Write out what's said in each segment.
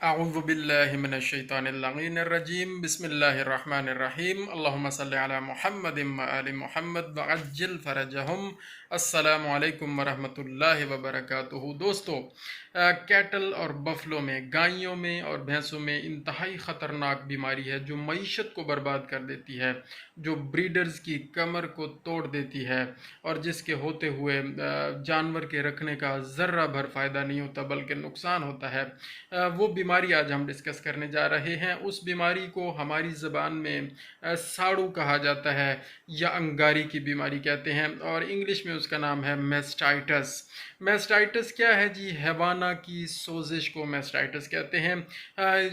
अऊज़ु बिल्लाहि मिनश्शैतानिर्रजीम बिस्मिल्लाहिर्रहमानिर्रहीम अल्लाहुम्मा सल्लि अला मुहम्मदिन व आलि मुहम्मद व अज्जिल फरजहुम। अस्सलामु अलैकुम व रहमतुल्लाहि व बरकातुहू। दोस्तों, कैटल और बफलो में, गायों में और भैंसों में इंतहाई ख़तरनाक बीमारी है जो मईशत को बर्बाद कर देती है, जो ब्रीडर्स की कमर को तोड़ देती है और जिसके होते हुए जानवर के रखने का ज़र्रा भर फ़ायदा नहीं होता बल्कि नुकसान होता है। वो बीमारी आज हम डिस्कस करने जा रहे हैं। उस बीमारी को हमारी ज़बान में साड़ू कहा जाता है या अंगारी की बीमारी कहते हैं और इंग्लिश में उसका नाम है मैस्टाइटस। मैस्टाइटस क्या है जी? हैवाना की सोजिश को मैस्टाइटस कहते हैं,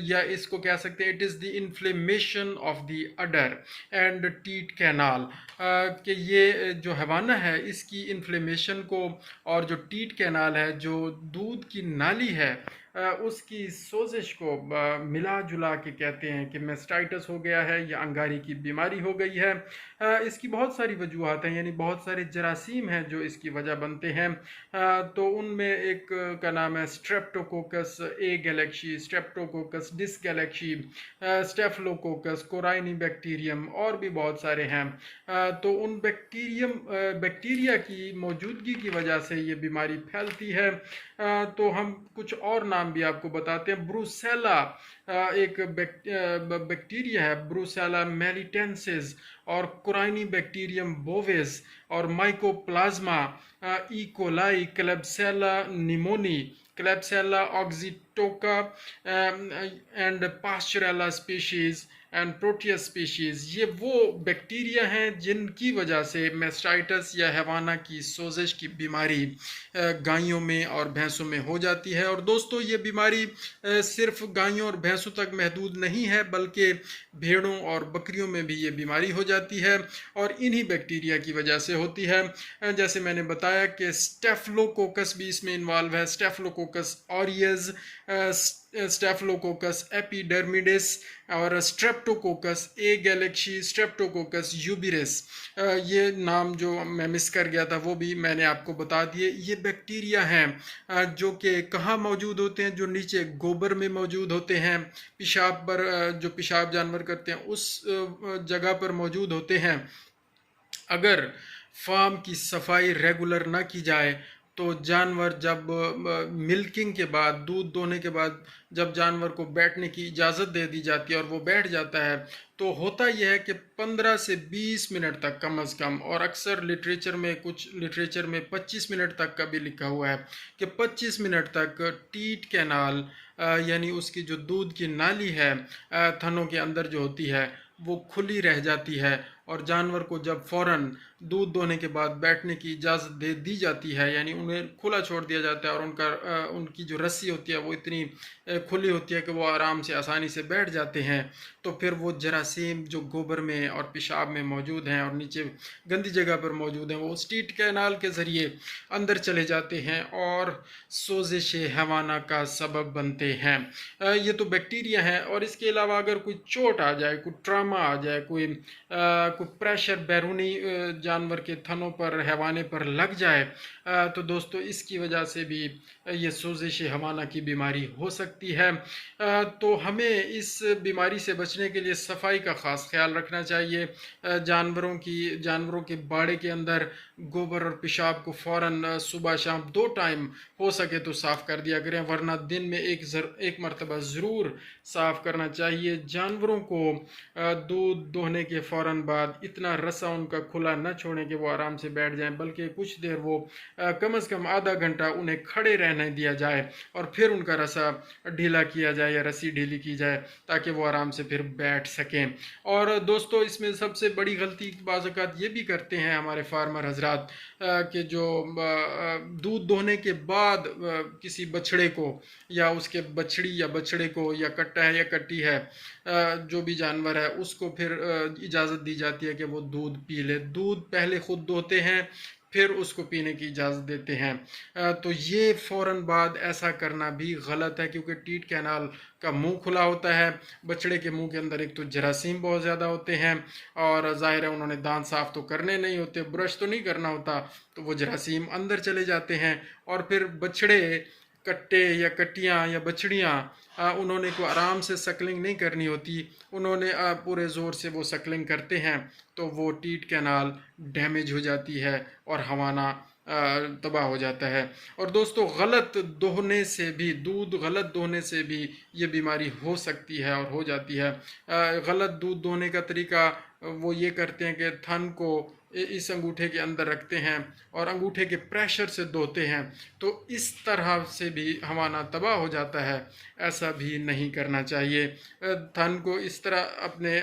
या इसको कह सकते हैं it is the inflammation of the order and tit canal. कि ये जो हैवाना है इसकी इन्फ्लेमेशन को और जो टीट कैनाल है, जो दूध की नाली है, उसकी सोजिश को मिला जुला के कहते हैं कि मैस्टाइटस हो गया है या अंगारी की बीमारी हो गई है। इसकी बहुत सारी वजूहत हैं, यानी बहुत सारे जरासीम हैं जो इसकी वजह बनते हैं। तो उनमें एक का नाम है streptococcus agalactiae, streptococcus dysgalactiae, staphylococcus, corynebacterium और भी बहुत सारे हैं। तो उन बैक्टीरिया की मौजूदगी की वजह से ये बीमारी फैलती है। तो हम कुछ और नाम भी आपको बताते हैं। ब्रूसेला एक बैक्टीरिया है, ब्रूसेला मेलिटेंसिस, और कोराइनी बैक्टीरियम बोवेस, और mycoplasma, E coli, klebsiella pneumoniae, klebsiella oxytoca and pasteurella species and proteus species, ये वो बैक्टीरिया हैं जिनकी वजह से मैस्टाइटस या हैवाना की सोजिश की बीमारी गायों में और भैंसों में हो जाती है। और दोस्तों, ये बीमारी सिर्फ गायों और भैंसों तक महदूद नहीं है बल्कि भेड़ों और बकरियों में भी ये बीमारी हो जाती है और इन्हीं बैक्टीरिया की वजह से होती है। जैसे मैंने बताया कि स्टेफलोकोकस भी इसमें इन्वॉल्व है, स्टेफलोकोकस ऑरियस, स्टेफलोकोकस एपिडर्मिडिस और स्ट्रेप्टोकोकस ए गैलेक्सी, स्ट्रेप्टोकोकस यूबिरिस। ये नाम जो मैं मिस कर गया था वो भी मैंने आपको बता दिए। ये बैक्टीरिया हैं जो कि कहाँ मौजूद होते हैं? जो नीचे गोबर में मौजूद होते हैं, पेशाब पर जो पेशाब जानवर करते हैं उस जगह पर मौजूद होते हैं। अगर फार्म की सफाई रेगुलर ना की जाए तो जानवर जब मिल्किंग के बाद, दूध दोहने के बाद जब जानवर को बैठने की इजाज़त दे दी जाती है और वो बैठ जाता है, तो होता यह है कि 15 से 20 मिनट तक कम अज़ कम, और अक्सर लिटरेचर में, कुछ लिटरेचर में 25 मिनट तक का भी लिखा हुआ है कि 25 मिनट तक टीट कैनाल यानी उसकी जो दूध की नाली है थनों के अंदर जो होती है वो खुली रह जाती है और जानवर को जब फ़ौरन दूध दोहने के बाद बैठने की इजाज़त दे दी जाती है, यानी उन्हें खुला छोड़ दिया जाता है और उनकी जो रस्सी होती है वो इतनी खुली होती है कि वो आराम से आसानी से बैठ जाते हैं, तो फिर वो जरासीम जो गोबर में और पेशाब में मौजूद हैं और नीचे गंदी जगह पर मौजूद हैं वो स्टीट कैनाल के ज़रिए अंदर चले जाते हैं और सोजिश हैवाना का सबब बनते हैं। ये तो बैक्टीरिया हैं। और इसके अलावा अगर कोई चोट आ जाए, कोई ट्रामा आ जाए, कोई प्रेशर बैरूनी जानवर के थनों पर, हैवाने पर लग जाए, तो दोस्तों इसकी वजह से भी ये सोजिश हैवाना की बीमारी हो सकती है। तो हमें इस बीमारी से बचने के लिए सफाई का ख़ास ख्याल रखना चाहिए। जानवरों के बाड़े के अंदर गोबर और पेशाब को फ़ौरन सुबह शाम 2 टाइम हो सके तो साफ़ कर दिया करें, वरना दिन में एक मरतबा ज़रूर साफ़ करना चाहिए। जानवरों को दूध दोहने के फ़ौरन बाद इतना रस्सा उनका खुला न छोड़ें कि वो आराम से बैठ जाएं, बल्कि कुछ देर वो कम अज़ कम आधा घंटा उन्हें खड़े रहने दिया जाए और फिर उनका रस्सा ढीला किया जाए या रस्सी ढीली की जाए ताकि वो आराम से फिर बैठ सकें। और दोस्तों, इसमें सबसे बड़ी गलती बाज़ औक़ात ये भी करते हैं हमारे फार्मर हजरात कि जो दूध दोहने के बाद किसी बछड़े को या उसके बछड़ी या बछड़े को या कट्टा है या कट्टी है, जो भी जानवर है, उसको फिर इजाज़त दी जाती है कि वो दूध पी ले। दूध पहले ख़ुद दोहते हैं फिर उसको पीने की इजाज़त देते हैं। तो ये फ़ौरन बाद ऐसा करना भी गलत है क्योंकि टीट कैनाल का मुंह खुला होता है। बछड़े के मुंह के अंदर एक तो जरासीम बहुत ज़्यादा होते हैं और ज़ाहिर है उन्होंने दांत साफ़ तो करने नहीं होते, ब्रश तो नहीं करना होता, तो वो जरासीम अंदर चले जाते हैं और फिर बछड़े कट्टे या कट्टियाँ या बछड़ियाँ, उन्होंने को आराम से सकलिंग नहीं करनी होती, उन्होंने पूरे ज़ोर से वो सकलिंग करते हैं तो वो टीट कैनाल डैमेज हो जाती है और हवाना तबाह हो जाता है। और दोस्तों, गलत दोहने से भी, दूध गलत दोहने से भी ये बीमारी हो सकती है और हो जाती है। गलत दूध दोहने का तरीका वो ये करते हैं कि थन को इस अंगूठे के अंदर रखते हैं और अंगूठे के प्रेशर से धोते हैं, तो इस तरह से भी हवाना तबाह हो जाता है। ऐसा भी नहीं करना चाहिए। थन को इस तरह अपने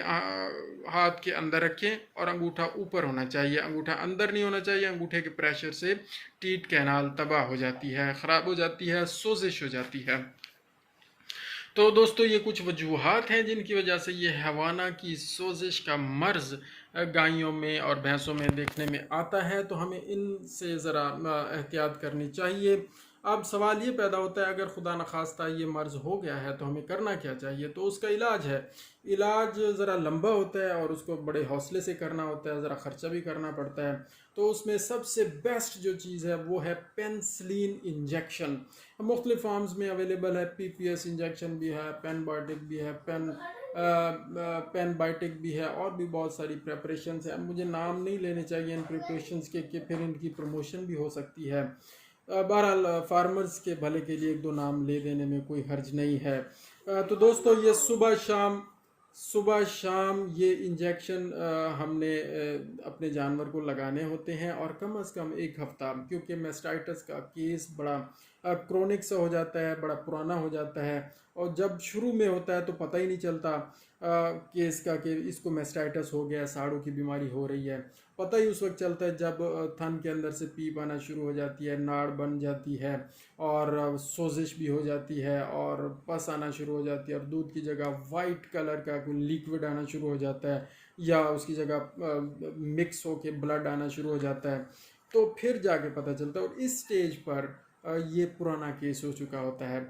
हाथ के अंदर रखें और अंगूठा ऊपर होना चाहिए, अंगूठा अंदर नहीं होना चाहिए। अंगूठे के प्रेशर से टीट कैनाल तबाह हो जाती है, ख़राब हो जाती है, सोजिश हो जाती है। तो दोस्तों, ये कुछ वजूहात हैं जिनकी वजह से ये हवाना की सोजिश का मर्ज़ गायों में और भैंसों में देखने में आता है, तो हमें इनसे ज़रा एहतियात करनी चाहिए। अब सवाल ये पैदा होता है, अगर खुदा न खास्ता ये मर्ज़ हो गया है तो हमें करना क्या चाहिए। तो उसका इलाज है, इलाज ज़रा लंबा होता है और उसको बड़े हौसले से करना होता है, ज़रा ख़र्चा भी करना पड़ता है। तो उसमें सबसे बेस्ट जो चीज़ है वो है पेनिसिलिन इंजेक्शन। मुख्तलिफ फॉर्म्स में अवेलेबल है, PPS इंजेक्शन भी है, पेनबायोटिक भी है, पेनबायोटिक भी है, और भी बहुत सारी प्रेपरेशंस हैं। अब मुझे नाम नहीं लेने चाहिए इन प्रिपरेशंस के कि फिर इनकी प्रमोशन भी हो सकती है। बहरहाल फार्मर्स के भले के लिए एक दो नाम ले देने में कोई हर्ज नहीं है। तो दोस्तों, ये सुबह शाम ये इंजेक्शन हमने अपने जानवर को लगाने होते हैं, और कम से कम एक हफ़्ता, क्योंकि मेस्टाइटिस का केस बड़ा क्रोनिक सा हो जाता है, बड़ा पुराना हो जाता है, और जब शुरू में होता है तो पता ही नहीं चलता केस का कि इसको मेस्टाइटिस हो गया, साड़ों की बीमारी हो रही है। पता ही उस वक्त चलता है जब थन के अंदर से पीप आना शुरू हो जाती है, नाड़ बन जाती है, और सोजिश भी हो जाती है, और पस आना शुरू हो जाती है, और दूध की जगह वाइट कलर का कोई लिक्विड आना शुरू हो जाता है, या उसकी जगह मिक्स होके ब्लड आना शुरू हो जाता है। तो फिर जाके पता चलता है, और इस स्टेज पर ये पुराना केस हो चुका होता है।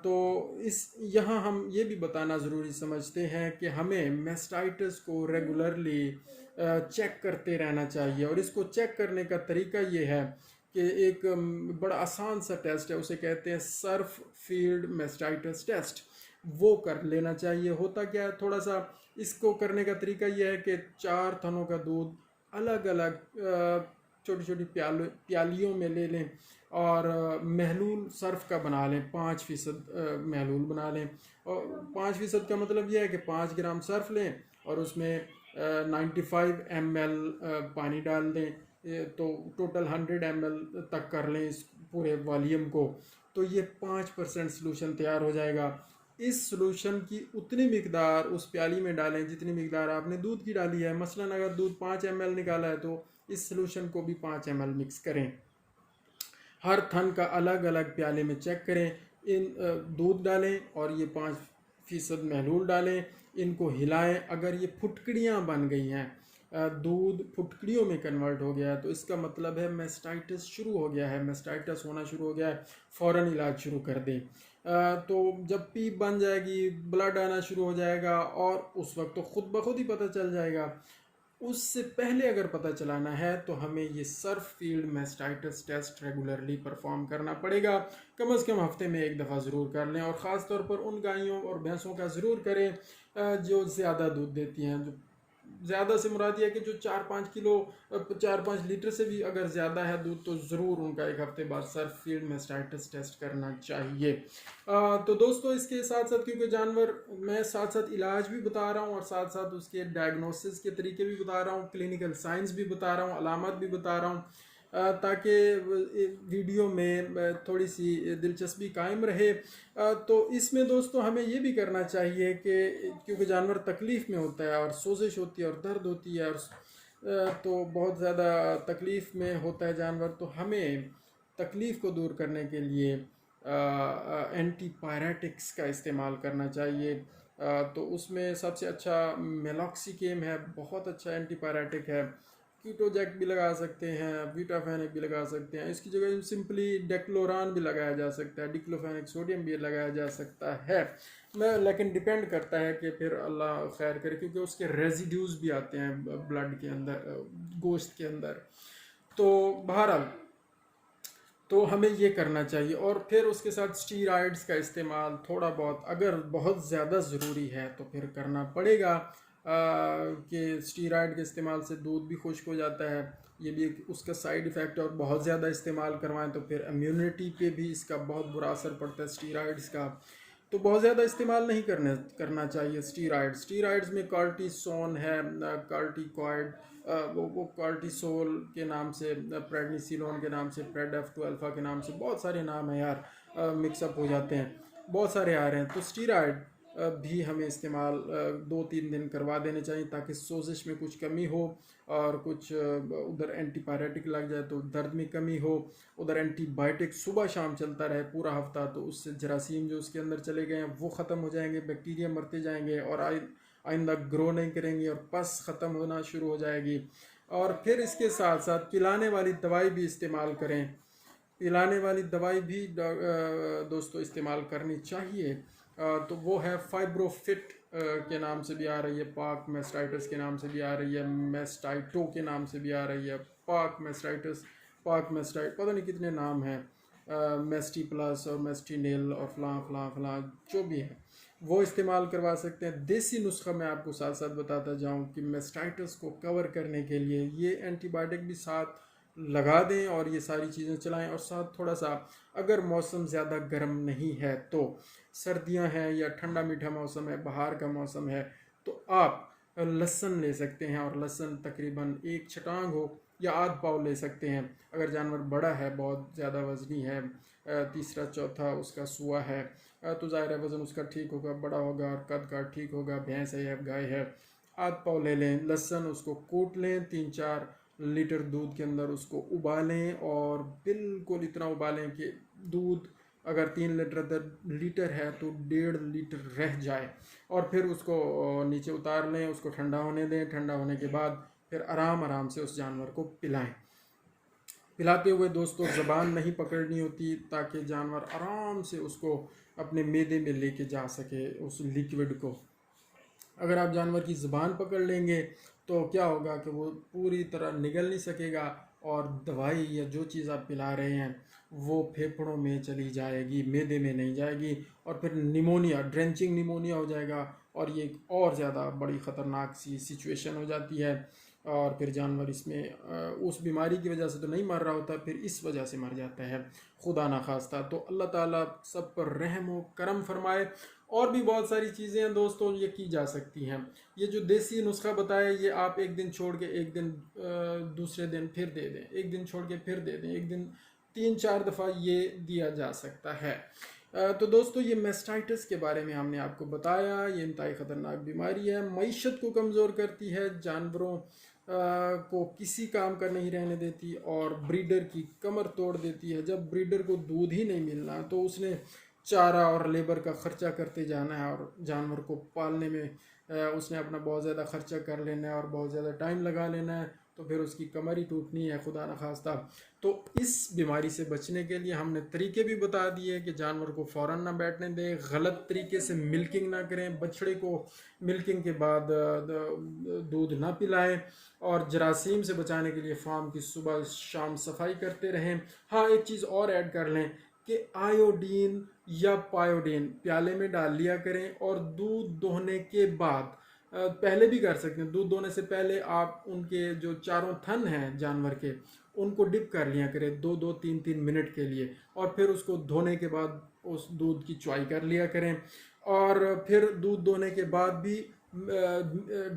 तो इस यहाँ हम ये भी बताना ज़रूरी समझते हैं कि हमें मेस्टाइटिस को रेगुलरली चेक करते रहना चाहिए, और इसको चेक करने का तरीका ये है कि एक बड़ा आसान सा टेस्ट है, उसे कहते हैं सर्फ फील्ड मेस्टाइटिस टेस्ट। वो कर लेना चाहिए। होता क्या है, थोड़ा सा इसको करने का तरीका यह है कि 4 थनों का दूध अलग अलग छोटी छोटी प्यालियों में ले लें, और महलूल सर्फ का बना लें, 5% महलूल बना लें। और 5% का मतलब यह है कि 5 ग्राम सर्फ लें और उसमें 95 ml पानी डाल दें, तो टोटल 100 ml तक कर लें इस पूरे वॉल्यूम को। तो ये 5% सलूशन तैयार हो जाएगा। इस सलूशन की उतनी मिकदार उस प्याली में डालें जितनी मिकदार आपने दूध की डाली है। मसलन अगर दूध 5 ml निकाला है तो इस सलूशन को भी 5 ml मिक्स करें। हर थन का अलग अलग प्याले में चेक करें, इन दूध डालें और ये 5% महलूल डालें, इनको हिलाएं। अगर ये फुटकड़ियाँ बन गई हैं, दूध फुटकड़ियों में कन्वर्ट हो गया है, तो इसका मतलब है मेस्टाइटिस शुरू हो गया है, मेस्टाइटिस होना शुरू हो गया है। फ़ौरन इलाज शुरू कर दें। तो जब पीप बन जाएगी, ब्लड आना शुरू हो जाएगा, और उस वक्त तो खुद ब खुद ही पता चल जाएगा। उससे पहले अगर पता चलाना है तो हमें ये surf field mastitis test regularly perform करना पड़ेगा। कम से कम हफ्ते में एक दफ़ा ज़रूर कर लें, और ख़ास तौर पर उन गायों और भैंसों का ज़रूर करें जो ज़्यादा दूध देती हैं। जो ज़्यादा से मुराद ये है कि जो 4-5 किलो 4-5 लीटर से भी अगर ज़्यादा है दूध, तो ज़रूर उनका एक हफ्ते बाद सर्फ फील्ड मेस्टाइटिस टेस्ट करना चाहिए। तो दोस्तों, इसके साथ साथ, क्योंकि जानवर, मैं साथ साथ इलाज भी बता रहा हूँ और साथ साथ उसके डायग्नोसिस के तरीके भी बता रहा हूँ, क्लिनिकल साइंस भी बता रहा हूँ, अलामत भी बता रहा हूँ, ताकि वीडियो में थोड़ी सी दिलचस्पी कायम रहे। तो इसमें दोस्तों हमें ये भी करना चाहिए कि क्योंकि जानवर तकलीफ़ में होता है और सोजिश होती है और दर्द होती है, और तो बहुत ज़्यादा तकलीफ़ में होता है जानवर, तो हमें तकलीफ़ को दूर करने के लिए एंटीपायरेटिक्स का इस्तेमाल करना चाहिए। तो उसमें सबसे अच्छा मेलॉक्सिकेम है, बहुत अच्छा एंटीपायरेटिक है। कीटोजैक भी लगा सकते हैं, वीटाफेनिक भी लगा सकते हैं, इसकी जगह सिंपली डेक्लोरान भी लगाया जा सकता है, डिक्लोफेनिक सोडियम भी लगाया जा सकता है। लेकिन डिपेंड करता है कि फिर अल्लाह खैर करे, क्योंकि उसके रेजिड्यूज़ भी आते हैं ब्लड के अंदर, गोश्त के अंदर। तो बहरहाल, तो हमें ये करना चाहिए। और फिर उसके साथ स्टीरॉइड्स का इस्तेमाल थोड़ा बहुत, अगर बहुत ज़्यादा ज़रूरी है तो फिर करना पड़ेगा, कि स्टीरॉइड के इस्तेमाल से दूध भी खुश्क हो जाता है, ये भी एक उसका साइड इफ़ेक्ट है। और बहुत ज़्यादा इस्तेमाल करवाएं तो फिर इम्यूनिटी पे भी इसका बहुत बुरा असर पड़ता है स्टीरॉइड्स का। तो बहुत ज़्यादा इस्तेमाल नहीं करना चाहिए स्टीरॉइड्स में कार्टिसोन है, कार्टिकॉइड, वो कार्टिसोल के नाम से, प्रेडनिसिलोन के नाम से, प्रेडएफ2 अल्फ़ा के नाम से, बहुत सारे नाम हैं यार, मिक्सअप हो जाते हैं, बहुत सारे आ रहे हैं। तो स्टीरॉइड भी हमें इस्तेमाल 2-3 दिन करवा देने चाहिए, ताकि सोजिश में कुछ कमी हो, और कुछ उधर एंटीपायरेटिक लग जाए तो दर्द में कमी हो, उधर एंटीबायोटिक सुबह शाम चलता रहे पूरा हफ्ता, तो उससे जरासीम जो उसके अंदर चले गए हैं वो ख़त्म हो जाएंगे, बैक्टीरिया मरते जाएंगे और आइंदा ग्रो नहीं करेंगे और पस ख़त्म होना शुरू हो जाएगी। और फिर इसके साथ साथ पिलाने वाली दवाई भी इस्तेमाल करें, पिलाने वाली दवाई भी दोस्तों इस्तेमाल करनी चाहिए। तो वो है फाइब्रोफिट के नाम से भी आ रही है, पाक मेस्टाइटिस के नाम से भी आ रही है, मेस्टाइटो के नाम से भी आ रही है, पाक मेस्टाइटिस, पाक मेस्टाइट, पता नहीं कितने नाम हैं, मेस्टी प्लस और मेस्टीनेल और फलां फलां फलां, जो भी है वो इस्तेमाल करवा सकते हैं। देसी नुस्खा मैं आपको साथ साथ बताता जाऊं कि मेस्टाइटिस को कवर करने के लिए ये एंटीबायोटिक भी साथ लगा दें और ये सारी चीज़ें चलाएं। और साथ थोड़ा सा, अगर मौसम ज़्यादा गर्म नहीं है, तो सर्दियां हैं या ठंडा मीठा मौसम है, बाहर का मौसम है, तो आप लहसुन ले सकते हैं, और लहसुन तकरीबन 1 छटांग हो या आध पाव ले सकते हैं। अगर जानवर बड़ा है, बहुत ज़्यादा वजनी है, तीसरा चौथा उसका सुआ है, तो ज़ाहिर है वज़न उसका ठीक होगा, बड़ा होगा और कद का ठीक होगा, भैंस है या गाय है, आध पाव ले लें लहसुन, उसको कूट लें, 3-4 लीटर दूध के अंदर उसको उबालें, और बिल्कुल इतना उबालें कि दूध अगर 3 लीटर है तो 1.5 लीटर रह जाए, और फिर उसको नीचे उतार लें, उसको ठंडा होने दें। ठंडा होने के बाद फिर आराम आराम से उस जानवर को पिलाएं। पिलाते हुए दोस्तों ज़बान नहीं पकड़नी होती, ताकि जानवर आराम से उसको अपने मैदे में लेके जा सके उस लिक्विड को। अगर आप जानवर की ज़बान पकड़ लेंगे तो क्या होगा कि वो पूरी तरह निगल नहीं सकेगा, और दवाई या जो चीज़ आप पिला रहे हैं वो फेफड़ों में चली जाएगी, मैदे में नहीं जाएगी, और फिर निमोनिया, ड्रेंचिंग निमोनिया हो जाएगा, और ये एक और ज़्यादा बड़ी ख़तरनाक सी सिचुएशन हो जाती है। और फिर जानवर इसमें उस बीमारी की वजह से तो नहीं मर रहा होता, फिर इस वजह से मर जाता है, खुदा ना खास्ता। तो अल्लाह ताला सब पर रहम व करम फरमाए। और भी बहुत सारी चीज़ें हैं दोस्तों ये की जा सकती हैं। ये जो देसी नुस्खा बताया, ये आप एक दिन छोड़ के एक दिन दूसरे दिन फिर दे दें, एक दिन छोड़ के फिर दे दें, एक दिन 3-4 दफ़ा ये दिया जा सकता है। तो दोस्तों ये मेस्टाइटिस के बारे में हमने आपको बताया। ये इंतहाई ख़तरनाक बीमारी है, मईशत को कमज़ोर करती है, जानवरों को किसी काम का नहीं रहने देती, और ब्रीडर की कमर तोड़ देती है। जब ब्रीडर को दूध ही नहीं मिलना तो उसने चारा और लेबर का ख़र्चा करते जाना है, और जानवर को पालने में उसने अपना बहुत ज़्यादा ख़र्चा कर लेना है और बहुत ज़्यादा टाइम लगा लेना है, तो फिर उसकी कमर ही टूटनी है, खुदा न खास्ता। तो इस बीमारी से बचने के लिए हमने तरीके भी बता दिए कि जानवर को फ़ौरन ना बैठने दें, गलत तरीके से मिल्किंग ना करें, बछड़े को मिल्किंग के बाद दूध ना पिलाएं, और जरासीम से बचाने के लिए फार्म की सुबह शाम सफाई करते रहें। हाँ, एक चीज़ और ऐड कर लें कि आयोडीन या पायोडीन प्याले में डाल लिया करें, और दूध दोहने के बाद, पहले भी कर सकते हैं, दूध दोहने से पहले आप उनके जो चारों थन हैं जानवर के, उनको डिप कर लिया करें 2-2, 3-3 मिनट के लिए, और फिर उसको धोने के बाद उस दूध की चुआई कर लिया करें। और फिर दूध दोहने के बाद भी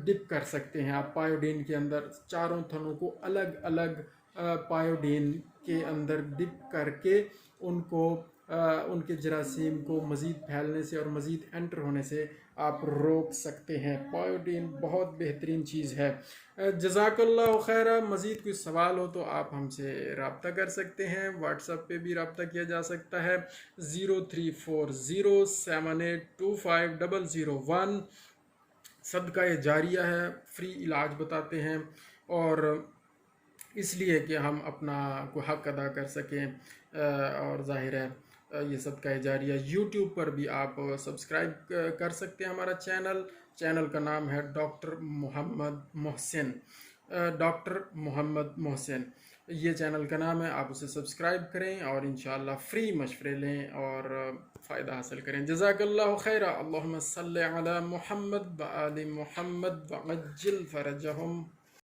डिप कर सकते हैं आप पायोडीन के अंदर, चारों थनों को अलग अलग पायोडीन के अंदर डिप करके उनको उनके जरासीम को मज़ीद फैलने से और मज़ीद एंटर होने से आप रोक सकते हैं। पायोडीन बहुत बेहतरीन चीज़ है। जज़ाकल्लाहु खैरा। मज़ीद कोई सवाल हो तो आप हमसे रब्ता कर सकते हैं, व्हाट्सएप पे भी रब्ता किया जा सकता है, 034078250001। सदका ये जारिया है, फ्री इलाज बताते हैं, और इसलिए कि हम अपना को हक़ अदा कर सकें। और ज़ाहिर है ये सदका जारिया। यूट्यूब पर भी आप सब्सक्राइब कर सकते हैं हमारा चैनल का नाम है डॉक्टर मोहम्मद मोहसिन, डॉक्टर मोहम्मद मोहसिन। ये चैनल का नाम है, आप उसे सब्सक्राइब करें और इंशाअल्लाह फ्री मशवरे लें और फ़ायदा हासिल करें। जज़ाकल्लाहु खैरा। अल्लाहुम्मा सल्लि अला मुहम्मद व आलि मुहम्मद व अज्जिल फ़रजहुम।